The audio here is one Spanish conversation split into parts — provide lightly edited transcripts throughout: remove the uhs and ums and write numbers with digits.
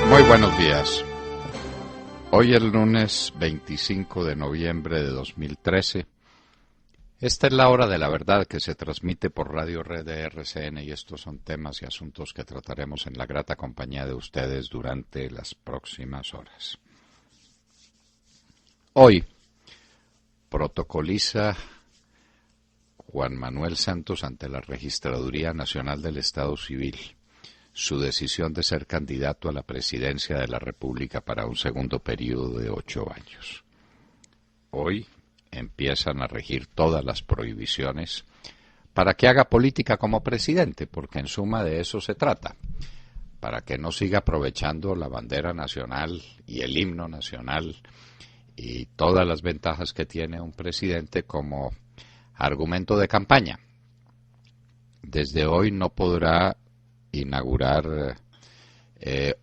Muy buenos días. Hoy es el lunes 25 de noviembre de 2013. Esta es la hora de la verdad que se transmite por Radio Red de RCN y estos son temas y asuntos que trataremos en la grata compañía de ustedes durante las próximas horas. Hoy protocoliza Juan Manuel Santos ante la Registraduría Nacional del Estado Civil su decisión de ser candidato a la presidencia de la República para un segundo periodo de 8 años. Hoy empiezan a regir todas las prohibiciones para que haga política como presidente, porque en suma de eso se trata, para que no siga aprovechando la bandera nacional y el himno nacional y todas las ventajas que tiene un presidente como argumento de campaña. Desde hoy no podrá inaugurar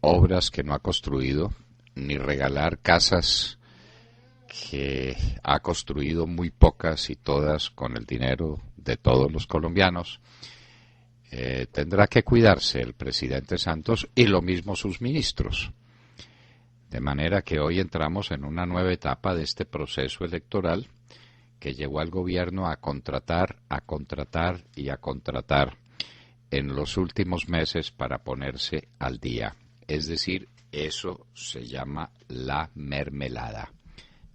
obras que no ha construido, ni regalar casas que ha construido muy pocas y todas con el dinero de todos los colombianos. Tendrá que cuidarse el presidente Santos y lo mismo sus ministros. De manera que hoy entramos en una nueva etapa de este proceso electoral que llevó al gobierno a contratar y a contratar en los últimos meses para ponerse al día. Es decir, eso se llama la mermelada.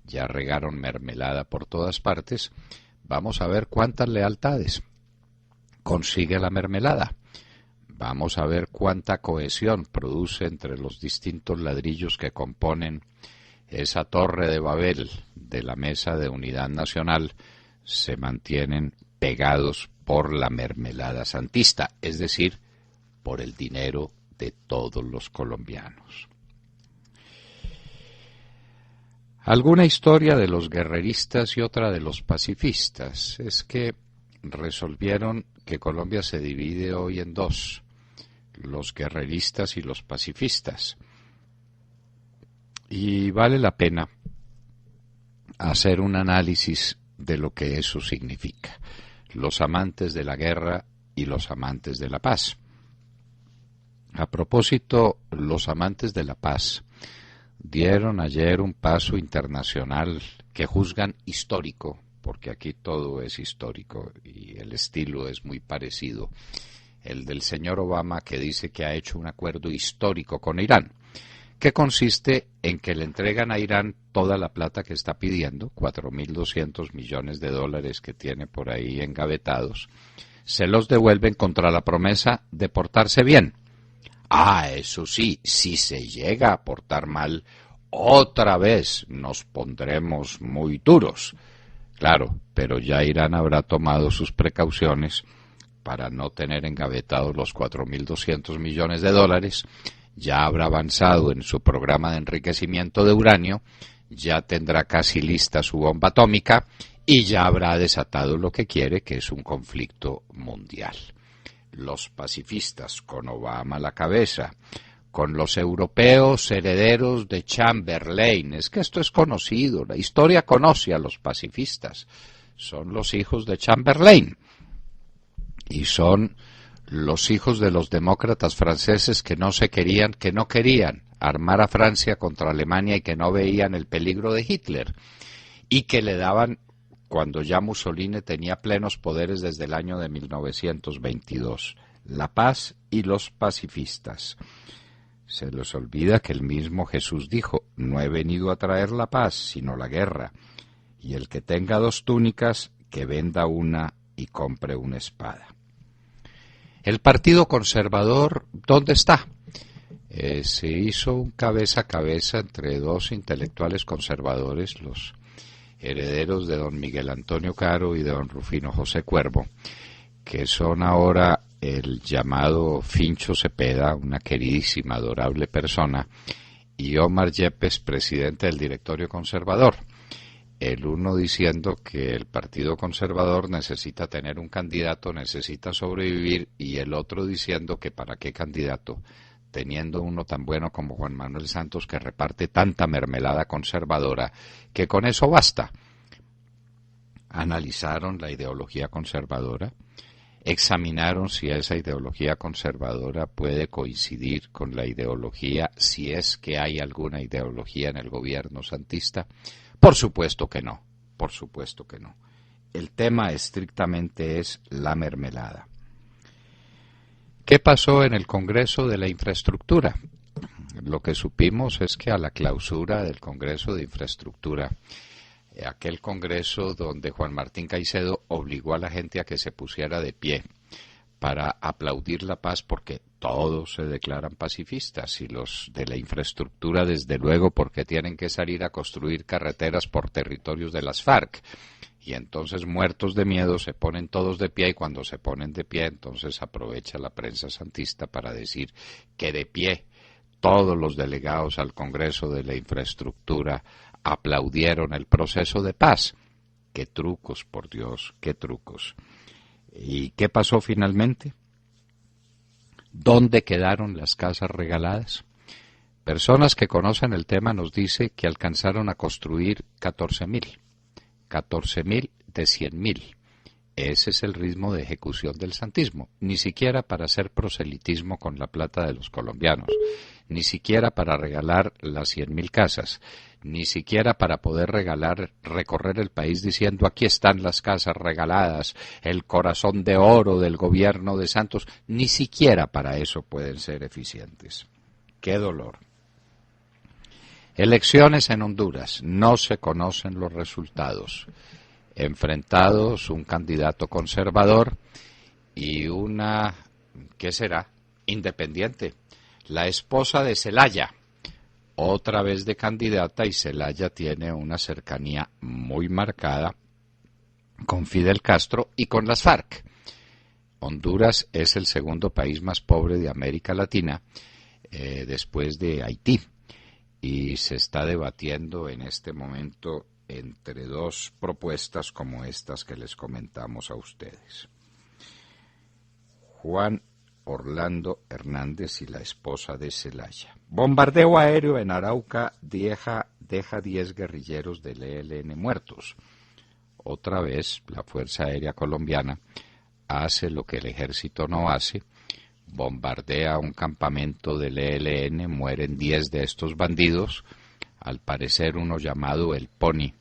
Ya regaron mermelada por todas partes. Vamos a ver cuántas lealtades consigue la mermelada. Vamos a ver cuánta cohesión produce entre los distintos ladrillos que componen esa torre de Babel de la Mesa de Unidad Nacional. Se mantienen pegados por la mermelada santista, es decir, por el dinero de todos los colombianos. Alguna historia de los guerreristas y otra de los pacifistas. Es que resolvieron que Colombia se divide hoy en dos, los guerreristas y los pacifistas. Y vale la pena hacer un análisis de lo que eso significa. Los amantes de la guerra y los amantes de la paz. A propósito, los amantes de la paz dieron ayer un paso internacional que juzgan histórico, porque aquí todo es histórico y el estilo es muy parecido. El del señor Obama, que dice que ha hecho un acuerdo histórico con Irán, que consiste en que le entregan a Irán toda la plata que está pidiendo, 4.200 millones de dólares que tiene por ahí engavetados, se los devuelven contra la promesa de portarse bien. Eso sí, si se llega a portar mal, otra vez nos pondremos muy duros. Claro, pero ya Irán habrá tomado sus precauciones para no tener engavetados los 4.200 millones de dólares, ya habrá avanzado en su programa de enriquecimiento de uranio, ya tendrá casi lista su bomba atómica y ya habrá desatado lo que quiere, que es un conflicto mundial. Los pacifistas, con Obama a la cabeza, con los europeos herederos de Chamberlain, es que esto es conocido, la historia conoce a los pacifistas, son los hijos de Chamberlain y son los hijos de los demócratas franceses que no querían armar a Francia contra Alemania y que no veían el peligro de Hitler y que le daban, cuando ya Mussolini tenía plenos poderes desde el año de 1922, la paz y los pacifistas. Se les olvida que el mismo Jesús dijo: no he venido a traer la paz, sino la guerra, y el que tenga 2 túnicas, que venda una y compre una espada. El Partido Conservador, ¿dónde está? Se hizo un cabeza a cabeza entre 2 intelectuales conservadores, los herederos de don Miguel Antonio Caro y de don Rufino José Cuervo, que son ahora el llamado Fincho Cepeda, una queridísima, adorable persona, y Omar Yepes, presidente del directorio conservador. El uno diciendo que el Partido Conservador necesita tener un candidato, necesita sobrevivir, y el otro diciendo que para qué candidato, teniendo uno tan bueno como Juan Manuel Santos, que reparte tanta mermelada conservadora, que con eso basta. Analizaron la ideología conservadora, examinaron si esa ideología conservadora puede coincidir con la ideología, si es que hay alguna ideología en el gobierno santista. Por supuesto que no, por supuesto que no. El tema estrictamente es la mermelada. ¿Qué pasó en el Congreso de la Infraestructura? Lo que supimos es que a la clausura del Congreso de Infraestructura, aquel congreso donde Juan Martín Caicedo obligó a la gente a que se pusiera de pie para aplaudir la paz, porque todos se declaran pacifistas, y los de la infraestructura desde luego porque tienen que salir a construir carreteras por territorios de las FARC, y entonces muertos de miedo se ponen todos de pie, y cuando se ponen de pie entonces aprovecha la prensa santista para decir que de pie todos los delegados al Congreso de la Infraestructura aplaudieron el proceso de paz. ¡Qué trucos, por Dios, qué trucos! ¿Y qué pasó finalmente? ¿Dónde quedaron las casas regaladas? Personas que conocen el tema nos dicen que alcanzaron a construir 14.000. 14.000 de 100.000. Ese es el ritmo de ejecución del santismo, ni siquiera para hacer proselitismo con la plata de los colombianos, ni siquiera para regalar las 100.000 casas, ni siquiera para poder recorrer el país diciendo aquí están las casas regaladas, el corazón de oro del gobierno de Santos, ni siquiera para eso pueden ser eficientes. ¡Qué dolor! Elecciones en Honduras, no se conocen los resultados. Enfrentados un candidato conservador y una, ¿qué será?, independiente. La esposa de Zelaya, otra vez de candidata, y Zelaya tiene una cercanía muy marcada con Fidel Castro y con las FARC. Honduras es el segundo país más pobre de América Latina, después de Haití, y se está debatiendo en este momento entre dos propuestas como estas que les comentamos a ustedes. Juan Orlando Hernández y la esposa de Zelaya. Bombardeo aéreo en Arauca deja 10 guerrilleros del ELN muertos. Otra vez la Fuerza Aérea Colombiana hace lo que el ejército no hace, bombardea un campamento del ELN, mueren 10 de estos bandidos, al parecer uno llamado el Pony,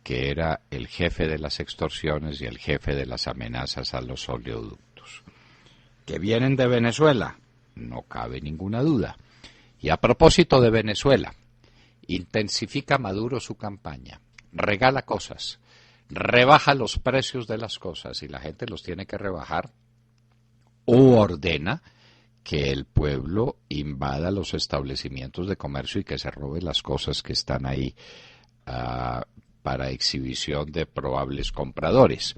que era el jefe de las extorsiones y el jefe de las amenazas a los oleoductos. ¿Que vienen de Venezuela? No cabe ninguna duda. Y a propósito de Venezuela, intensifica Maduro su campaña, regala cosas, rebaja los precios de las cosas y la gente los tiene que rebajar, o ordena que el pueblo invada los establecimientos de comercio y que se robe las cosas que están ahí para exhibición de probables compradores.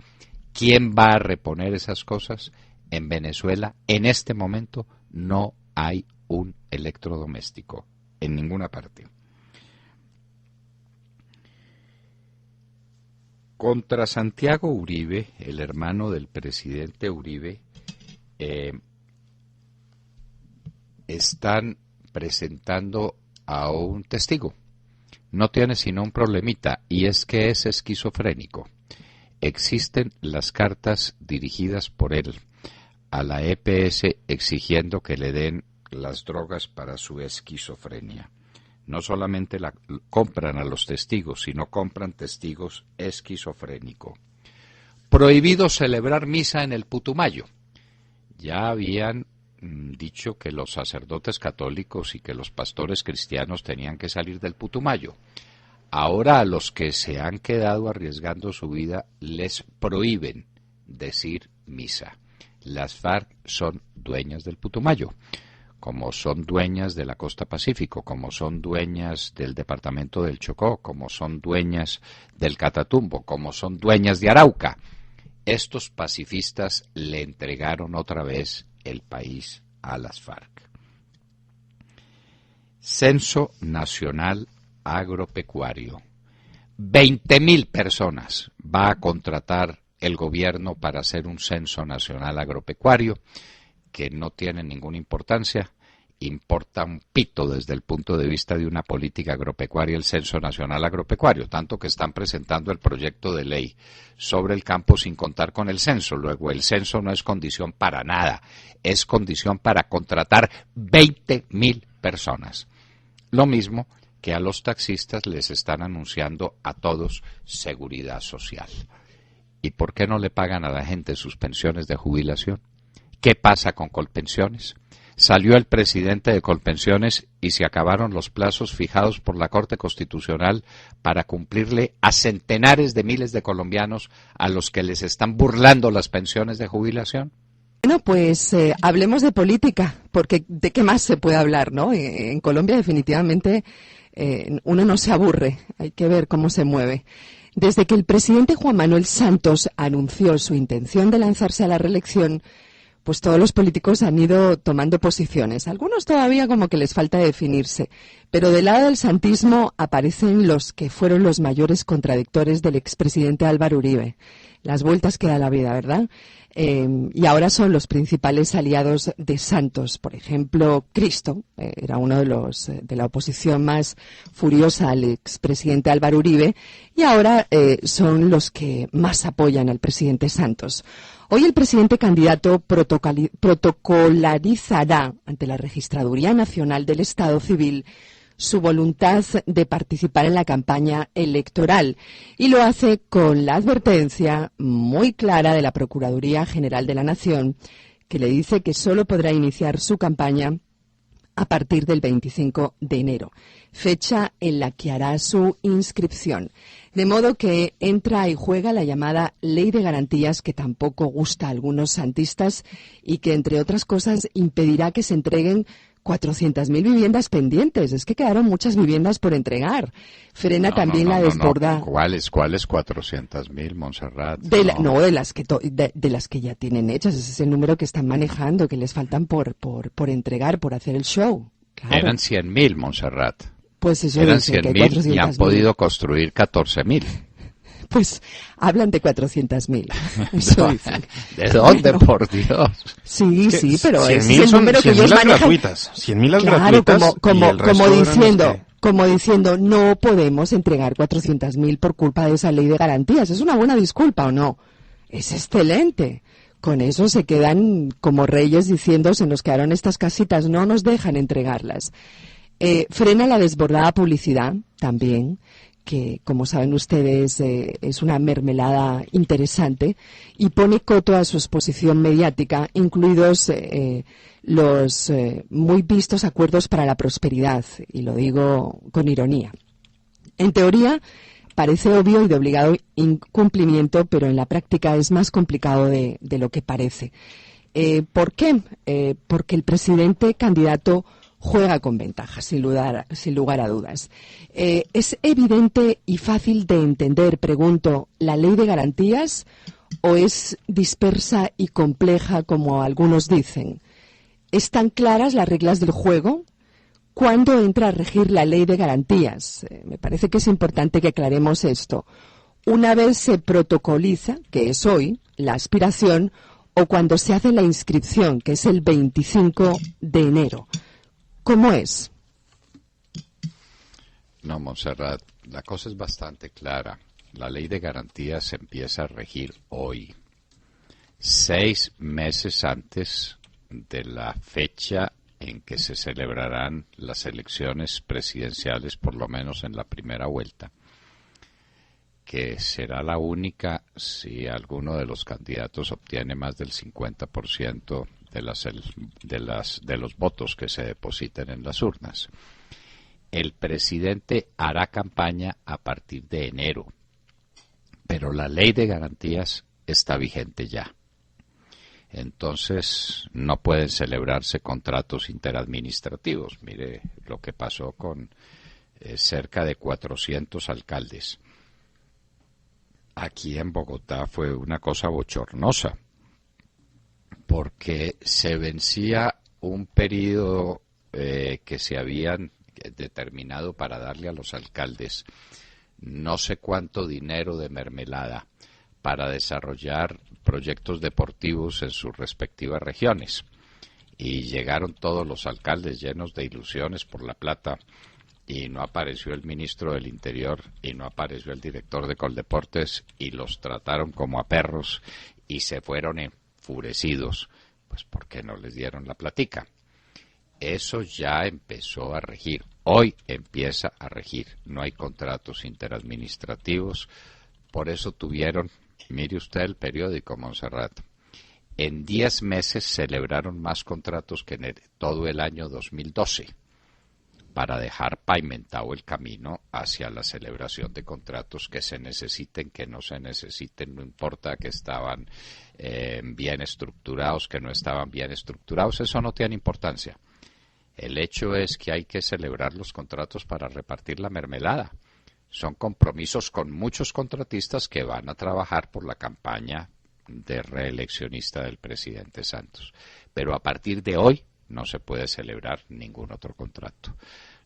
¿Quién va a reponer esas cosas? En Venezuela, en este momento, no hay un electrodoméstico en ninguna parte. Contra Santiago Uribe, el hermano del presidente Uribe, están presentando a un testigo. No tiene sino un problemita, y es que es esquizofrénico. Existen las cartas dirigidas por él a la EPS exigiendo que le den las drogas para su esquizofrenia. No solamente la compran a los testigos, sino compran testigos esquizofrénicos. Prohibido celebrar misa en el Putumayo. Ya habían dicho que los sacerdotes católicos y que los pastores cristianos tenían que salir del Putumayo. Ahora a los que se han quedado arriesgando su vida les prohíben decir misa. Las FARC son dueñas del Putumayo, como son dueñas de la costa Pacífico, como son dueñas del departamento del Chocó, como son dueñas del Catatumbo, como son dueñas de Arauca. Estos pacifistas le entregaron otra vez el país a las FARC. Censo Nacional Agropecuario. 20.000 personas va a contratar el gobierno para hacer un censo nacional agropecuario que no tiene ninguna importancia importa un pito desde el punto de vista de una política agropecuaria el Censo Nacional Agropecuario, tanto que están presentando el proyecto de ley sobre el campo sin contar con el censo. Luego, el censo no es condición para nada, es condición para contratar 20.000 personas. Lo mismo que a los taxistas les están anunciando a todos seguridad social. ¿Y por qué no le pagan a la gente sus pensiones de jubilación? ¿Qué pasa con Colpensiones? Salió el presidente de Colpensiones y se acabaron los plazos fijados por la Corte Constitucional para cumplirle a centenares de miles de colombianos a los que les están burlando las pensiones de jubilación. Bueno, pues hablemos de política, porque ¿de qué más se puede hablar, no? En Colombia definitivamente uno no se aburre, hay que ver cómo se mueve. Desde que el presidente Juan Manuel Santos anunció su intención de lanzarse a la reelección, pues todos los políticos han ido tomando posiciones. Algunos todavía como que les falta definirse, pero del lado del santismo aparecen los que fueron los mayores contradictores del expresidente Álvaro Uribe. Las vueltas que da la vida, ¿verdad? Y ahora son los principales aliados de Santos. Por ejemplo, Cristo era uno de los de la oposición más furiosa al expresidente Álvaro Uribe, y ahora son los que más apoyan al presidente Santos. Hoy el presidente candidato protocolarizará ante la Registraduría Nacional del Estado Civil su voluntad de participar en la campaña electoral, y lo hace con la advertencia muy clara de la Procuraduría General de la Nación, que le dice que solo podrá iniciar su campaña a partir del 25 de enero, fecha en la que hará su inscripción. De modo que entra y juega la llamada Ley de Garantías, que tampoco gusta a algunos santistas y que, entre otras cosas, impedirá que se entreguen 400.000 viviendas pendientes. Es que quedaron muchas viviendas por entregar. Frena también la desborda. ¿Cuáles 400.000, Montserrat? De las que ya tienen hechas. Ese es el número que están manejando, que les faltan por entregar, por hacer el show. Claro. Eran 100.000, Montserrat. Pues eso eran dice, 100.000 y han podido construir 14.000. Pues hablan de 400.000. Eso dicen. ¿De dónde, bueno, por Dios? Sí, sí, pero es el número que ellos manejan. 100.000 las claro, gratuitas. Como diciendo, no podemos entregar 400.000 por culpa de esa ley de garantías. ¿Es una buena disculpa o no? Es excelente. Con eso se quedan como reyes diciendo, se nos quedaron estas casitas, no nos dejan entregarlas. Frena la desbordada publicidad también, que, como saben ustedes, es una mermelada interesante, y pone coto a su exposición mediática, incluidos los muy vistos acuerdos para la prosperidad, y lo digo con ironía. En teoría, parece obvio y de obligado incumplimiento, pero en la práctica es más complicado de lo que parece. ¿Por qué? Porque el presidente candidato juega con ventaja, sin lugar a dudas. ¿Es evidente y fácil de entender, pregunto, la ley de garantías, o es dispersa y compleja como algunos dicen? ¿Están claras las reglas del juego? ¿Cuándo entra a regir la ley de garantías? Me parece que es importante que aclaremos esto. Una vez se protocoliza, que es hoy, la aspiración, o cuando se hace la inscripción, que es el 25 de enero. ¿Cómo es? No, Montserrat, la cosa es bastante clara. La ley de garantías empieza a regir hoy, 6 meses antes de la fecha en que se celebrarán las elecciones presidenciales, por lo menos en la primera vuelta, que será la única si alguno de los candidatos obtiene más del 50% de los votos que se depositen en las urnas. El presidente hará campaña a partir de enero, pero la ley de garantías está vigente ya. Entonces no pueden celebrarse contratos interadministrativos. Mire lo que pasó con cerca de 400 alcaldes. Aquí en Bogotá fue una cosa bochornosa, porque se vencía un periodo que se habían determinado para darle a los alcaldes no sé cuánto dinero de mermelada para desarrollar proyectos deportivos en sus respectivas regiones. y llegaron todos los alcaldes llenos de ilusiones por la plata y no apareció el ministro del Interior y no apareció el director de Coldeportes y los trataron como a perros y se fueron enfurecidos, pues porque no les dieron la platica. Eso ya empezó a regir, hoy empieza a regir, no hay contratos interadministrativos, por eso tuvieron, mire usted el periódico Montserrat, en 10 meses celebraron más contratos que en todo el año 2012 para dejar pavimentado el camino hacia la celebración de contratos que se necesiten, que no se necesiten, no importa que estaban bien estructurados, que no estaban bien estructurados, eso no tiene importancia. El hecho es que hay que celebrar los contratos para repartir la mermelada. Son compromisos con muchos contratistas que van a trabajar por la campaña de reeleccionista del presidente Santos. Pero a partir de hoy no se puede celebrar ningún otro contrato.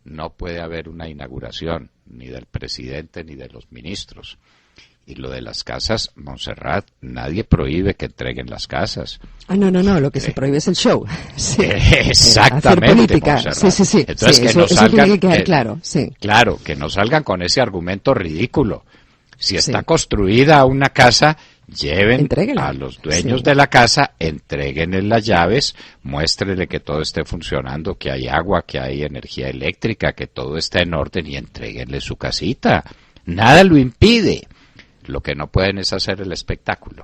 No puede haber una inauguración ni del presidente ni de los ministros. Y lo de las casas, Montserrat, nadie prohíbe que entreguen las casas. No, lo que se prohíbe es el show. Sí. Exactamente, hacer política. Montserrat. Sí. Entonces, sí, que eso, no salgan, eso tiene que quedar claro, sí. Claro, que no salgan con ese argumento ridículo. Si está Sí. construida una casa, lleven Entréguela. a los dueños de la casa, entréguenle las llaves, muéstrenle que todo esté funcionando, que hay agua, que hay energía eléctrica, que todo está en orden y entréguenle su casita. Nada lo impide. Lo que no pueden es hacer el espectáculo.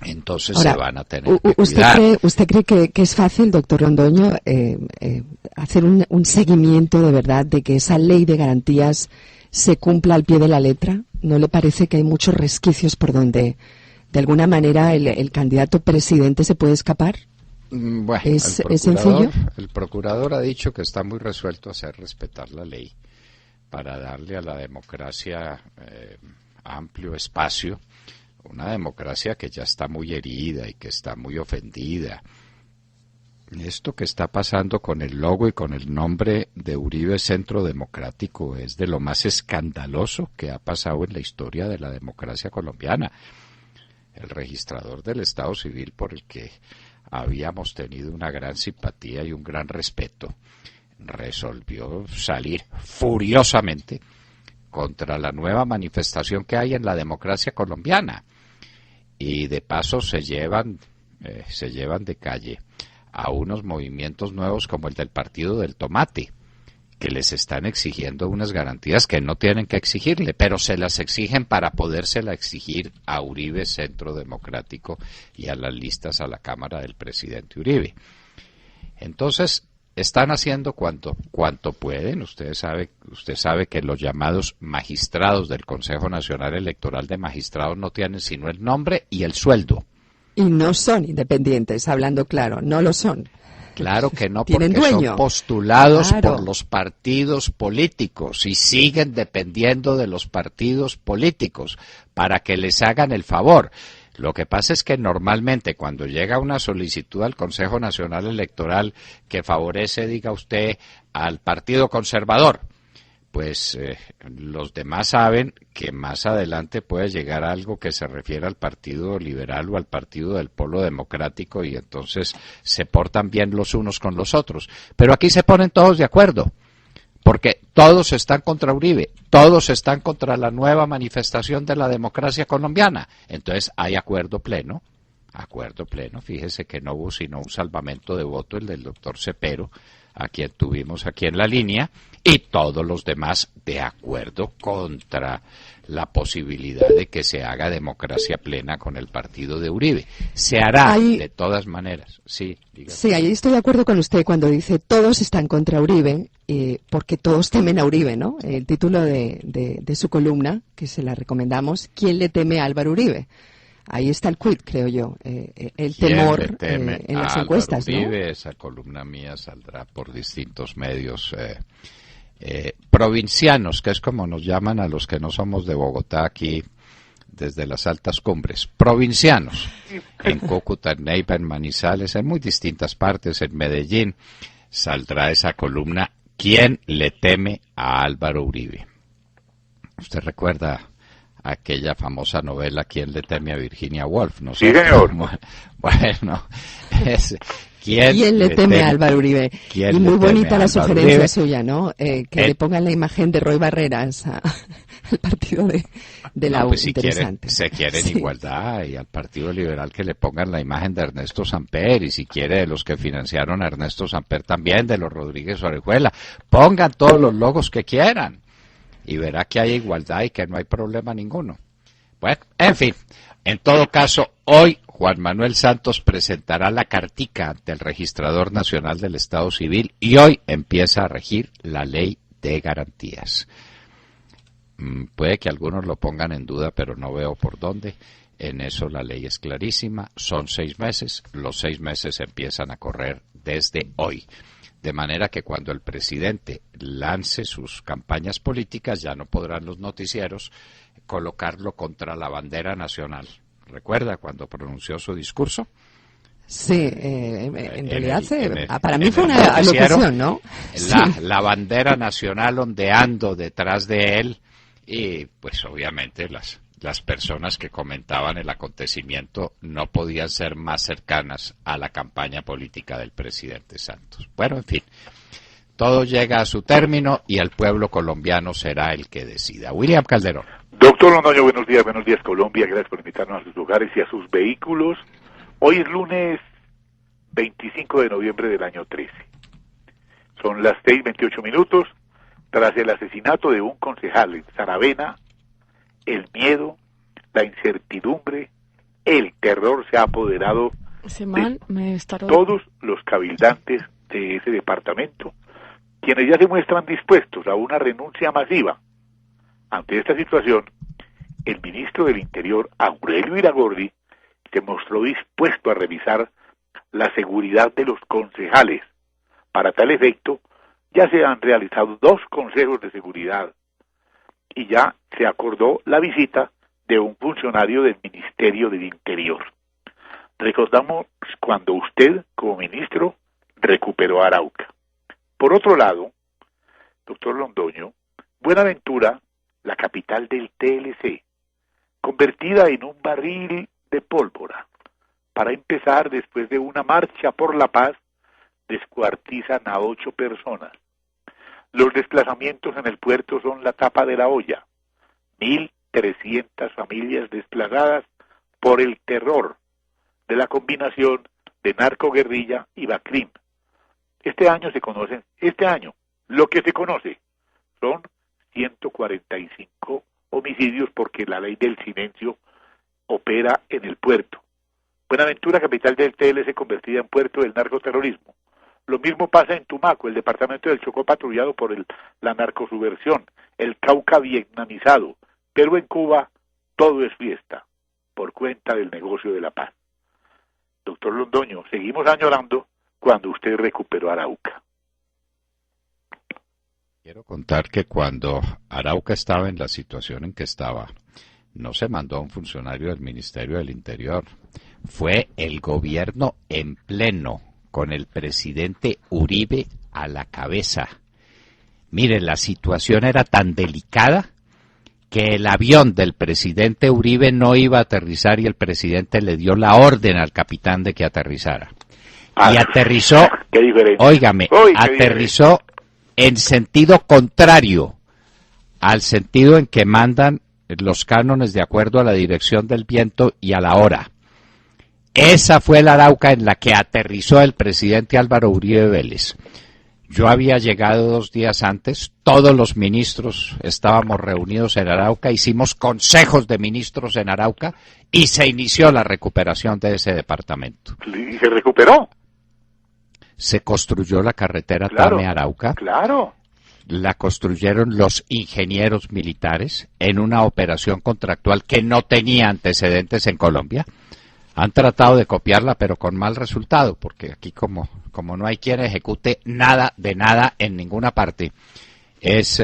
Entonces Ahora, se van a tener que cuidar. ¿Usted cree que es fácil, doctor Londoño, hacer un seguimiento de verdad de que esa ley de garantías se cumpla al pie de la letra? ¿No le parece que hay muchos resquicios por donde, de alguna manera, el candidato presidente se puede escapar? Bueno, ¿Es sencillo? El procurador ha dicho que está muy resuelto a hacer respetar la ley para darle a la democracia amplio espacio, una democracia que ya está muy herida y que está muy ofendida. Esto que está pasando con el logo y con el nombre de Uribe Centro Democrático es de lo más escandaloso que ha pasado en la historia de la democracia colombiana. El registrador del Estado Civil, por el que habíamos tenido una gran simpatía y un gran respeto, resolvió salir furiosamente contra la nueva manifestación que hay en la democracia colombiana y de paso se llevan de calle a unos movimientos nuevos como el del Partido del Tomate, que les están exigiendo unas garantías que no tienen que exigirle, pero se las exigen para podérsela exigir a Uribe Centro Democrático y a las listas a la Cámara del presidente Uribe. Entonces, están haciendo cuanto pueden. Usted sabe que los llamados magistrados del Consejo Nacional Electoral de Magistrados no tienen sino el nombre y el sueldo. Y no son independientes, hablando claro, no lo son. Claro que no, Tienen porque dueño. son postulados Claro. por los partidos políticos y siguen dependiendo de los partidos políticos para que les hagan el favor. Lo que pasa es que normalmente cuando llega una solicitud al Consejo Nacional Electoral que favorece, diga usted, al Partido Conservador, pues los demás saben que más adelante puede llegar algo que se refiere al Partido Liberal o al Partido del Polo Democrático y entonces se portan bien los unos con los otros. Pero aquí se ponen todos de acuerdo, porque todos están contra Uribe, todos están contra la nueva manifestación de la democracia colombiana. Entonces hay acuerdo pleno. Fíjese que no hubo sino un salvamento de voto, el del doctor Cepero, a quien tuvimos aquí en la línea, y todos los demás de acuerdo contra la posibilidad de que se haga democracia plena con el partido de Uribe. Se hará de todas maneras. Sí, dígame. Sí, ahí estoy de acuerdo con usted cuando dice todos están contra Uribe, porque todos temen a Uribe, ¿no? El título de su columna, que se la recomendamos, ¿quién le teme a Álvaro Uribe? Ahí está el quid, creo yo, el temor en las encuestas, Uribe, ¿no? Esa columna mía saldrá por distintos medios provincianos, que es como nos llaman a los que no somos de Bogotá aquí desde las altas cumbres, provincianos, en Cúcuta, en Neiva, en Manizales, en muy distintas partes, en Medellín, saldrá esa columna, ¿quién le teme a Álvaro Uribe? ¿Usted recuerda aquella famosa novela ¿Quién le teme a Virginia Woolf? ¿No? Sí, señor. Bueno, ¿Quién le teme a Álvaro Uribe? Y muy bonita la sugerencia Uribe? Suya, ¿no? Que le pongan la imagen de Roy Barreras al partido de la U. Pues si interesante. se quieren Sí. igualdad, y al Partido Liberal que le pongan la imagen de Ernesto Samper, y si quiere de los que financiaron a Ernesto Samper también, de los Rodríguez Orejuela. Pongan todos los logos que quieran y verá que hay igualdad y que no hay problema ninguno. Bueno, en fin, en todo caso, hoy Juan Manuel Santos presentará la cartica ante el Registrador Nacional del Estado Civil y hoy empieza a regir la Ley de Garantías. Puede que algunos lo pongan en duda, pero no veo por dónde. En eso la ley es clarísima. Son 6 meses. Los 6 meses empiezan a correr desde hoy. De manera que cuando el presidente lance sus campañas políticas, ya no podrán los noticieros colocarlo contra la bandera nacional. ¿Recuerda cuando pronunció su discurso? Sí, en realidad para mí fue una alocución, ¿no? La bandera nacional ondeando detrás de él y pues obviamente las personas que comentaban el acontecimiento no podían ser más cercanas a la campaña política del presidente Santos. Bueno, en fin, todo llega a su término y el pueblo colombiano será el que decida. William Calderón. Doctor Londoño, buenos días Colombia, gracias por invitarnos a sus hogares y a sus vehículos. Hoy es lunes 25 de noviembre del año 13. Son las 6:28. Tras el asesinato de un concejal en Saravena, el miedo, la incertidumbre, el terror se ha apoderado de todos los cabildantes de ese departamento, quienes ya se muestran dispuestos a una renuncia masiva. Ante esta situación, el ministro del Interior, Aurelio Iragorri, se mostró dispuesto a revisar la seguridad de los concejales. Para tal efecto, ya se han realizado 2 consejos de seguridad y ya se acordó la visita de un funcionario del Ministerio del Interior. Recordamos cuando usted, como ministro, recuperó Arauca. Por otro lado, doctor Londoño, Buenaventura, la capital del TLC, convertida en un barril de pólvora. Para empezar, después de una marcha por la paz, descuartizan a 8 personas. Los desplazamientos en el puerto son la tapa de la olla. 1.300 familias desplazadas por el terror de la combinación de narcoguerrilla y Bacrim. Este año lo que se conoce son 145 homicidios porque la ley del silencio opera en el puerto. Buenaventura, capital del TLC, convertida en puerto del narcoterrorismo. Lo mismo pasa en Tumaco, el departamento del Chocó patrullado por la narcosubversión, el Cauca vietnamizado, pero en Cuba todo es fiesta, por cuenta del negocio de la paz. Doctor Londoño, seguimos añorando cuando usted recuperó Arauca. Quiero contar que cuando Arauca estaba en la situación en que estaba, no se mandó a un funcionario del Ministerio del Interior. Fue el gobierno en pleno, con el presidente Uribe a la cabeza. Mire, la situación era tan delicada que el avión del presidente Uribe no iba a aterrizar y el presidente le dio la orden al capitán de que aterrizara. Y aterrizó, óigame, aterrizó en sentido contrario al sentido en que mandan los cánones de acuerdo a la dirección del viento y a la hora. Esa fue la Arauca en la que aterrizó el presidente Álvaro Uribe Vélez. Yo había llegado 2 días antes, todos los ministros estábamos reunidos en Arauca, hicimos consejos de ministros en Arauca y se inició la recuperación de ese departamento. ¿Y se recuperó? Se construyó la carretera Tame-Arauca. Claro. La construyeron los ingenieros militares en una operación contractual que no tenía antecedentes en Colombia. Han tratado de copiarla, pero con mal resultado, porque aquí como no hay quien ejecute nada de nada en ninguna parte,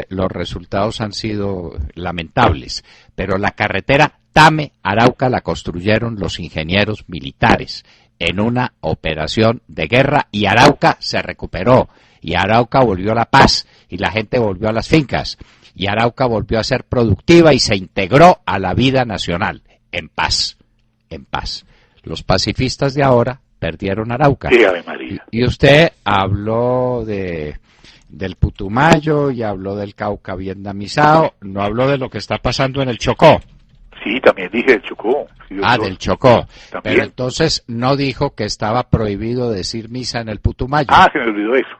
los resultados han sido lamentables. Pero la carretera Tame-Arauca la construyeron los ingenieros militares en una operación de guerra y Arauca se recuperó y Arauca volvió a la paz y la gente volvió a las fincas y Arauca volvió a ser productiva y se integró a la vida nacional en paz, en paz. Los pacifistas de ahora perdieron Arauca. Sí, Ave María. Y usted habló del Putumayo y habló del Cauca vietnamizado, no habló de lo que está pasando en el Chocó. Sí, también dije del Chocó. Sí, Del Chocó. También. Pero entonces no dijo que estaba prohibido decir misa en el Putumayo. Se me olvidó eso.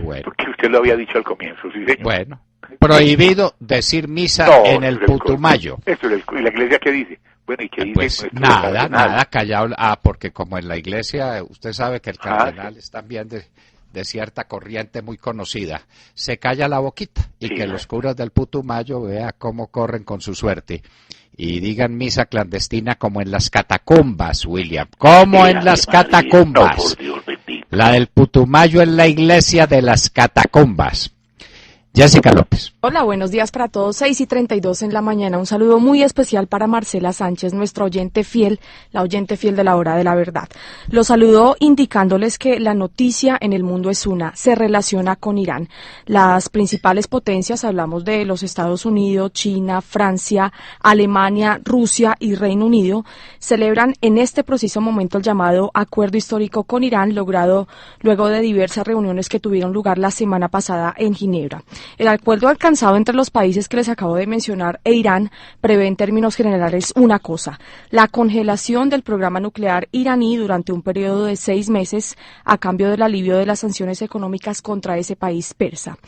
Bueno. Porque usted lo había dicho al comienzo, sí, señor. Bueno, prohibido decir misa en el Putumayo. Eso, ¿y la iglesia qué dice? Bueno, ¿y qué dice? Pues nada, callado. Porque como en la iglesia, usted sabe que el cardenal es también de cierta corriente muy conocida, se calla la boquita y que los curas del Putumayo vea cómo corren con su suerte y digan misa clandestina como en las catacumbas, William, como en las catacumbas. No, por Dios bendito. La del Putumayo en la iglesia de las catacumbas. Jessica López. Hola, buenos días para todos. 6:32 en la mañana. Un saludo muy especial para Marcela Sánchez, nuestra oyente fiel, la oyente fiel de la hora de la verdad. Los saludo indicándoles que la noticia en el mundo es una, se relaciona con Irán. Las principales potencias, hablamos de los Estados Unidos, China, Francia, Alemania, Rusia y Reino Unido, celebran en este preciso momento el llamado acuerdo histórico con Irán, logrado luego de diversas reuniones que tuvieron lugar la semana pasada en Ginebra. El acuerdo alcanzado entre los países que les acabo de mencionar e Irán prevé en términos generales una cosa: la congelación del programa nuclear iraní durante un periodo de 6 meses a cambio del alivio de las sanciones económicas contra ese país persa.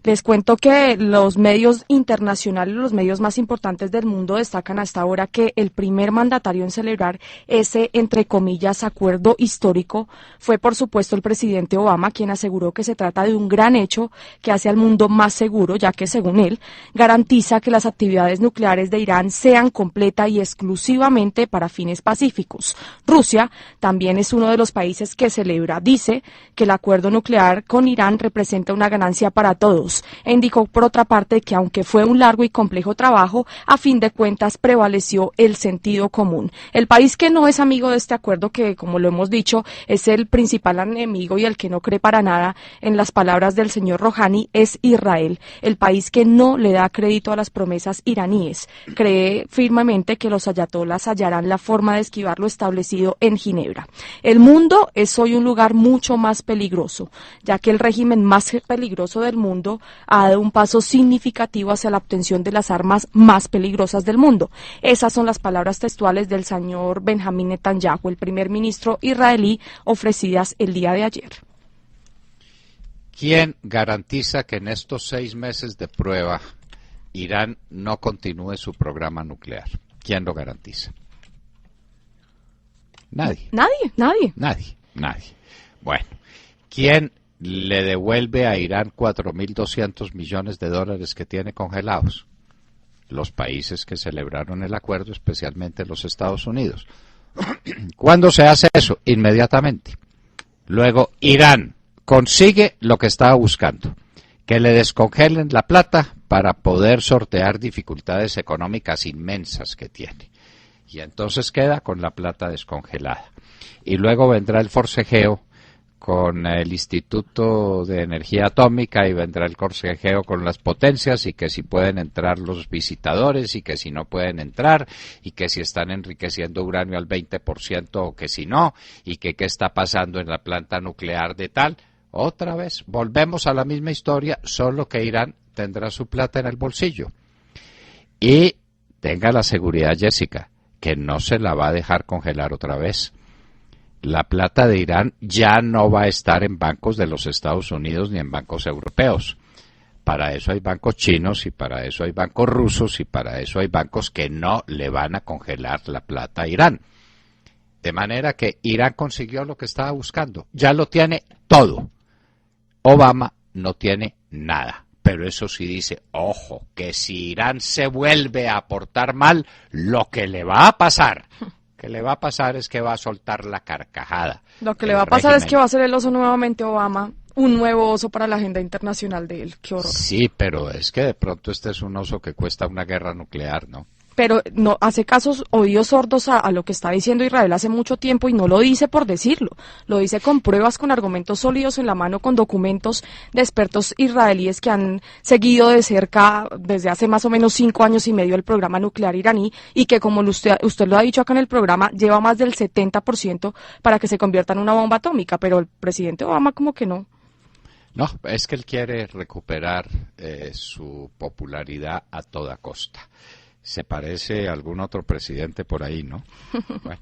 Les cuento que los medios internacionales, los medios más importantes del mundo, destacan hasta ahora que el primer mandatario en celebrar ese, entre comillas, acuerdo histórico fue, por supuesto, el presidente Obama, quien aseguró que se trata de un gran hecho que hace al mundo más seguro, ya que, según él, garantiza que las actividades nucleares de Irán sean completa y exclusivamente para fines pacíficos. Rusia también es uno de los países que celebra. Dice que el acuerdo nuclear con Irán representa una ganancia para todos. E indicó, por otra parte, que aunque fue un largo y complejo trabajo, a fin de cuentas prevaleció el sentido común. El país que no es amigo de este acuerdo, que como lo hemos dicho, es el principal enemigo y el que no cree para nada en las palabras del señor Rouhani, es Israel, el país que no le da crédito a las promesas iraníes. Cree firmemente que los ayatolas hallarán la forma de esquivar lo establecido en Ginebra. El mundo es hoy un lugar mucho más peligroso, ya que el régimen más peligroso del mundo ha dado un paso significativo hacia la obtención de las armas más peligrosas del mundo. Esas son las palabras textuales del señor Benjamín Netanyahu, el primer ministro israelí, ofrecidas el día de ayer. ¿Quién garantiza que en estos 6 meses de prueba Irán no continúe su programa nuclear? ¿Quién lo garantiza? Nadie. Nadie. Bueno, ¿quién le devuelve a Irán 4.200 millones de dólares que tiene congelados? Los países que celebraron el acuerdo, especialmente los Estados Unidos. ¿Cuándo se hace eso? Inmediatamente. Luego, Irán consigue lo que estaba buscando, que le descongelen la plata para poder sortear dificultades económicas inmensas que tiene. Y entonces queda con la plata descongelada. Y luego vendrá el forcejeo con el Instituto de Energía Atómica y vendrá el forcejeo con las potencias y que si pueden entrar los visitadores y que si no pueden entrar y que si están enriqueciendo uranio al 20% o que si no y que qué está pasando en la planta nuclear de tal. Otra vez, volvemos a la misma historia, solo que Irán tendrá su plata en el bolsillo. Y tenga la seguridad, Jessica, que no se la va a dejar congelar otra vez. La plata de Irán ya no va a estar en bancos de los Estados Unidos ni en bancos europeos. Para eso hay bancos chinos y para eso hay bancos rusos y para eso hay bancos que no le van a congelar la plata a Irán. De manera que Irán consiguió lo que estaba buscando. Ya lo tiene todo. Obama no tiene nada. Pero eso sí dice, ojo, que si Irán se vuelve a portar mal, lo que le va a pasar es que va a soltar la carcajada. Lo que le va a pasar es que va a ser el oso nuevamente Obama, un nuevo oso para la agenda internacional de él. Qué horror. Sí, pero es que de pronto este es un oso que cuesta una guerra nuclear, ¿no? pero no hace casos oídos sordos a lo que está diciendo Israel hace mucho tiempo, y no lo dice por decirlo, lo dice con pruebas, con argumentos sólidos en la mano, con documentos de expertos israelíes que han seguido de cerca desde hace más o menos 5 años y medio el programa nuclear iraní, y que, como usted lo ha dicho acá en el programa, lleva más del 70% para que se convierta en una bomba atómica, pero el presidente Obama como que no. No, es que él quiere recuperar su popularidad a toda costa. Se parece a algún otro presidente por ahí, ¿no? Bueno.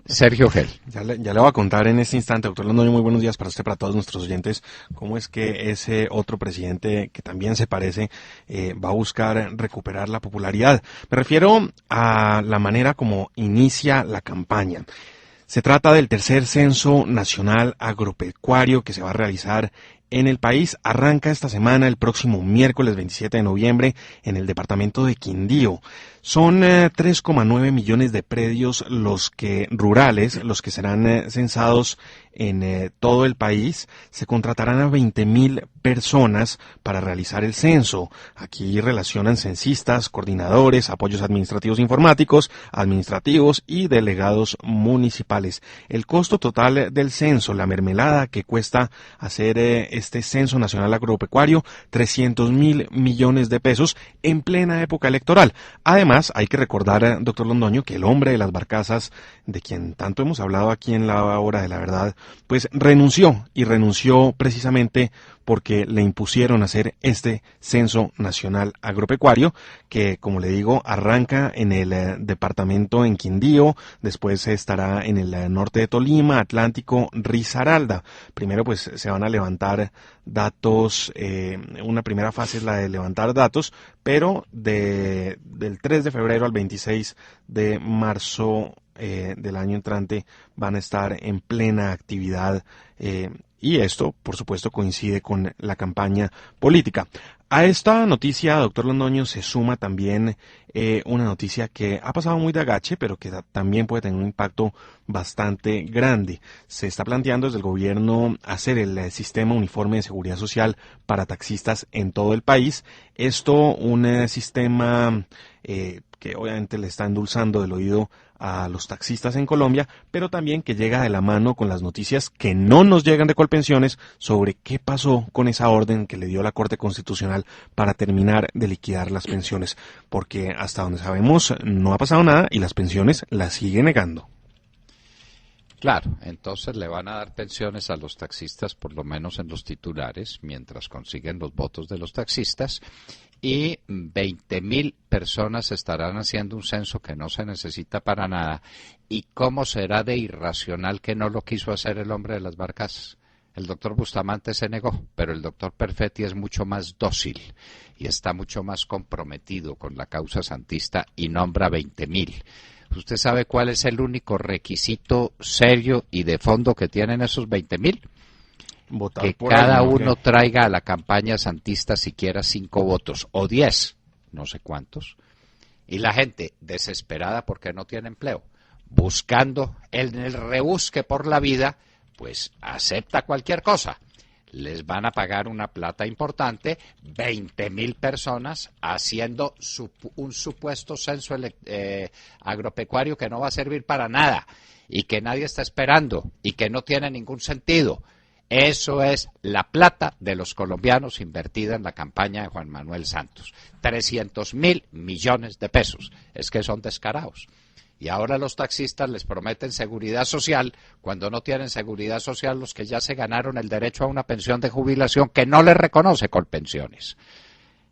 Sergio Gel. Ya le voy a contar en este instante, doctor Londoño, muy buenos días para usted, para todos nuestros oyentes, cómo es que ese otro presidente que también se parece va a buscar recuperar la popularidad. Me refiero a la manera como inicia la campaña. Se trata del tercer censo nacional agropecuario que se va a realizar en el país. Arranca esta semana, el próximo miércoles 27 de noviembre, en el departamento de Quindío. Son 3,9 millones de predios rurales, los que serán censados en todo el país. Se contratarán a 20,000 personas para realizar el censo. Aquí relacionan censistas, coordinadores, apoyos administrativos informáticos, administrativos y delegados municipales. El costo total del censo, la mermelada que cuesta hacer este censo nacional agropecuario, 300,000 millones de pesos en plena época electoral. Además, hay que recordar, doctor Londoño, que el hombre de las barcazas, de quien tanto hemos hablado aquí en la hora de la verdad, pues renunció precisamente porque le impusieron hacer este censo nacional agropecuario, que, como le digo, arranca en el departamento en Quindío, después estará en el norte de Tolima, Atlántico, Risaralda. Primero pues se van a levantar datos, una primera fase es la de levantar datos, pero del 3 de febrero al 26 de marzo del año entrante van a estar en plena actividad, y esto, por supuesto, coincide con la campaña política. A esta noticia, doctor Londoño, se suma también una noticia que ha pasado muy de agache, pero que también puede tener un impacto bastante grande. Se está planteando desde el gobierno hacer el sistema uniforme de seguridad social para taxistas en todo el país. Esto, un sistema que obviamente le está endulzando el oído a los taxistas en Colombia, pero también que llega de la mano con las noticias que no nos llegan de Colpensiones sobre qué pasó con esa orden que le dio la Corte Constitucional para terminar de liquidar las pensiones, porque hasta donde sabemos no ha pasado nada y las pensiones las sigue negando. Claro, entonces le van a dar pensiones a los taxistas, por lo menos en los titulares, mientras consiguen los votos de los taxistas, y 20,000 personas estarán haciendo un censo que no se necesita para nada. ¿Y cómo será de irracional que no lo quiso hacer el hombre de las barcazas? El doctor Bustamante se negó, pero el doctor Perfetti es mucho más dócil y está mucho más comprometido con la causa santista y nombra 20,000. ¿Usted sabe cuál es el único requisito serio y de fondo que tienen esos 20,000? Que cada uno traiga a la campaña santista siquiera 5 votos, o 10, no sé cuántos. Y la gente, desesperada porque no tiene empleo, buscando en el rebusque por la vida, pues acepta cualquier cosa. Les van a pagar una plata importante, 20,000 personas haciendo un supuesto censo agropecuario que no va a servir para nada y que nadie está esperando y que no tiene ningún sentido. Eso es la plata de los colombianos invertida en la campaña de Juan Manuel Santos. 300,000 millones de pesos. Es que son descarados. Y ahora los taxistas les prometen seguridad social cuando no tienen seguridad social los que ya se ganaron el derecho a una pensión de jubilación que no les reconoce Colpensiones.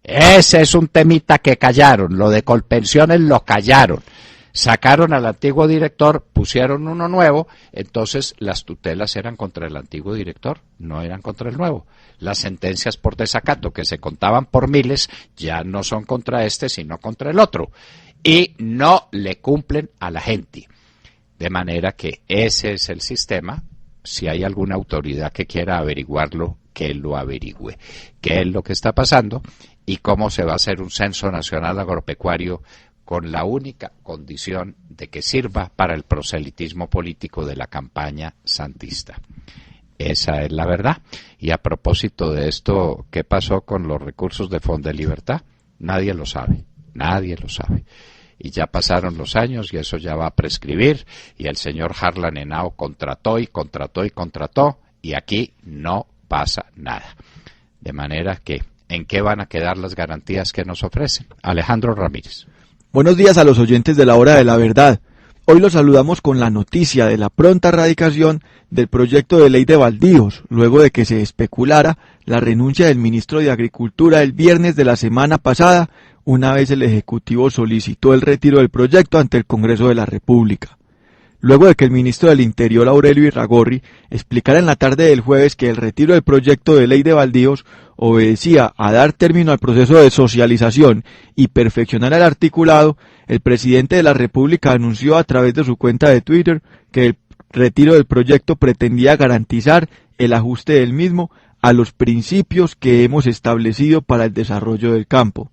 Ese es un temita que callaron. Lo de Colpensiones lo callaron. Sacaron al antiguo director, pusieron uno nuevo, entonces las tutelas eran contra el antiguo director, no eran contra el nuevo. Las sentencias por desacato, que se contaban por miles, ya no son contra este, sino contra el otro. Y no le cumplen a la gente. De manera que ese es el sistema. Si hay alguna autoridad que quiera averiguarlo, que lo averigüe. ¿Qué es lo que está pasando? Y cómo se va a hacer un censo nacional agropecuario con la única condición de que sirva para el proselitismo político de la campaña santista. Esa es la verdad. Y a propósito de esto, ¿qué pasó con los recursos de Fondo de Libertad? Nadie lo sabe. Nadie lo sabe. Y ya pasaron los años y eso ya va a prescribir, y el señor Harlan Henao contrató y aquí no pasa nada. De manera que, ¿en qué van a quedar las garantías que nos ofrecen? Alejandro Ramírez. Buenos días a los oyentes de la Hora de la Verdad. Hoy los saludamos con la noticia de la pronta radicación del proyecto de ley de baldíos, luego de que se especulara la renuncia del ministro de Agricultura el viernes de la semana pasada, una vez el Ejecutivo solicitó el retiro del proyecto ante el Congreso de la República. Luego de que el ministro del Interior, Aurelio Irragorri, explicara en la tarde del jueves que el retiro del proyecto de ley de baldíos obedecía a dar término al proceso de socialización y perfeccionar el articulado, el presidente de la República anunció a través de su cuenta de Twitter que el retiro del proyecto pretendía garantizar el ajuste del mismo a los principios que hemos establecido para el desarrollo del campo.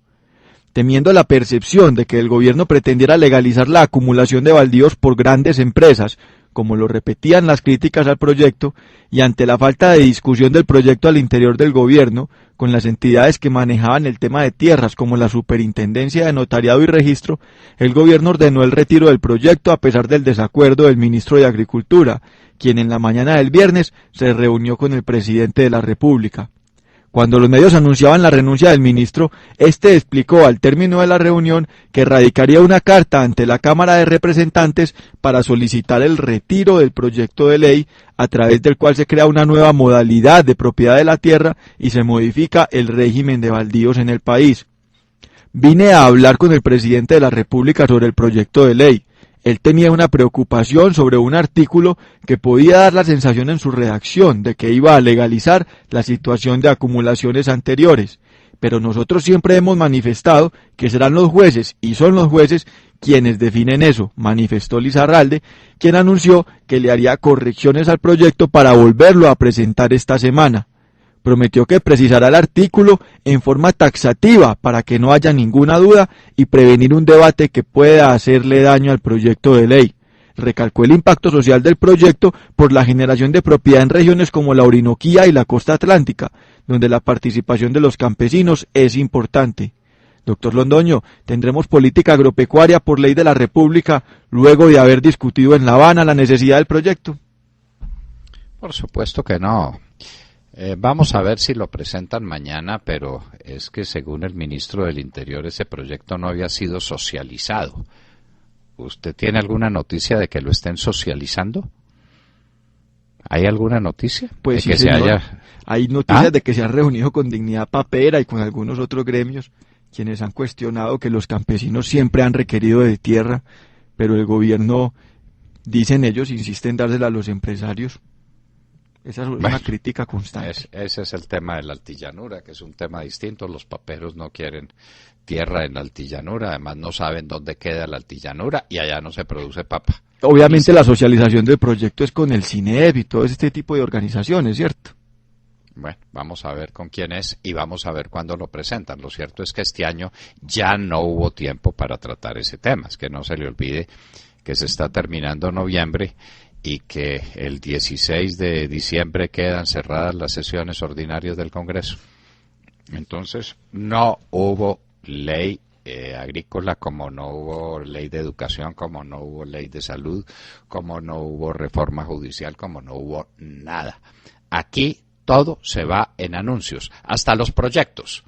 Temiendo la percepción de que el gobierno pretendiera legalizar la acumulación de baldíos por grandes empresas, como lo repetían las críticas al proyecto, y ante la falta de discusión del proyecto al interior del gobierno, con las entidades que manejaban el tema de tierras como la Superintendencia de Notariado y Registro, el gobierno ordenó el retiro del proyecto a pesar del desacuerdo del ministro de Agricultura, quien en la mañana del viernes se reunió con el presidente de la República. Cuando los medios anunciaban la renuncia del ministro, este explicó al término de la reunión que radicaría una carta ante la Cámara de Representantes para solicitar el retiro del proyecto de ley, a través del cual se crea una nueva modalidad de propiedad de la tierra y se modifica el régimen de baldíos en el país. Vine a hablar con el presidente de la República sobre el proyecto de ley. Él tenía una preocupación sobre un artículo que podía dar la sensación en su redacción de que iba a legalizar la situación de acumulaciones anteriores, pero nosotros siempre hemos manifestado que serán los jueces, y son los jueces, quienes definen eso, manifestó Lizarralde, quien anunció que le haría correcciones al proyecto para volverlo a presentar esta semana. Prometió que precisará el artículo en forma taxativa para que no haya ninguna duda y prevenir un debate que pueda hacerle daño al proyecto de ley. Recalcó el impacto social del proyecto por la generación de propiedad en regiones como la Orinoquía y la costa atlántica, donde la participación de los campesinos es importante. Doctor Londoño, ¿tendremos política agropecuaria por ley de la República luego de haber discutido en La Habana la necesidad del proyecto? Por supuesto que no. Vamos a ver si lo presentan mañana, pero es que según el ministro del Interior ese proyecto no había sido socializado. ¿Usted tiene alguna noticia de que lo estén socializando? ¿Hay alguna noticia? Pues de sí, que señor. Hay noticias de que se ha reunido con Dignidad Papera y con algunos otros gremios, quienes han cuestionado que los campesinos siempre han requerido de tierra, pero el gobierno, dicen ellos, insiste en dársela a los empresarios. Esa es una crítica constante. Ese es el tema de la altillanura, que es un tema distinto. Los paperos no quieren tierra en la altillanura, además no saben dónde queda la altillanura y allá no se produce papa. Obviamente la socialización del proyecto es con el CINEP y todo este tipo de organizaciones, ¿cierto? Bueno, vamos a ver con quién es y vamos a ver cuándo lo presentan. Lo cierto es que este año ya no hubo tiempo para tratar ese tema. Es que no se le olvide que se está terminando noviembre y que el 16 de diciembre quedan cerradas las sesiones ordinarias del Congreso. Entonces, no hubo ley agrícola, como no hubo ley de educación, como no hubo ley de salud, como no hubo reforma judicial, como no hubo nada. Aquí todo se va en anuncios, hasta los proyectos.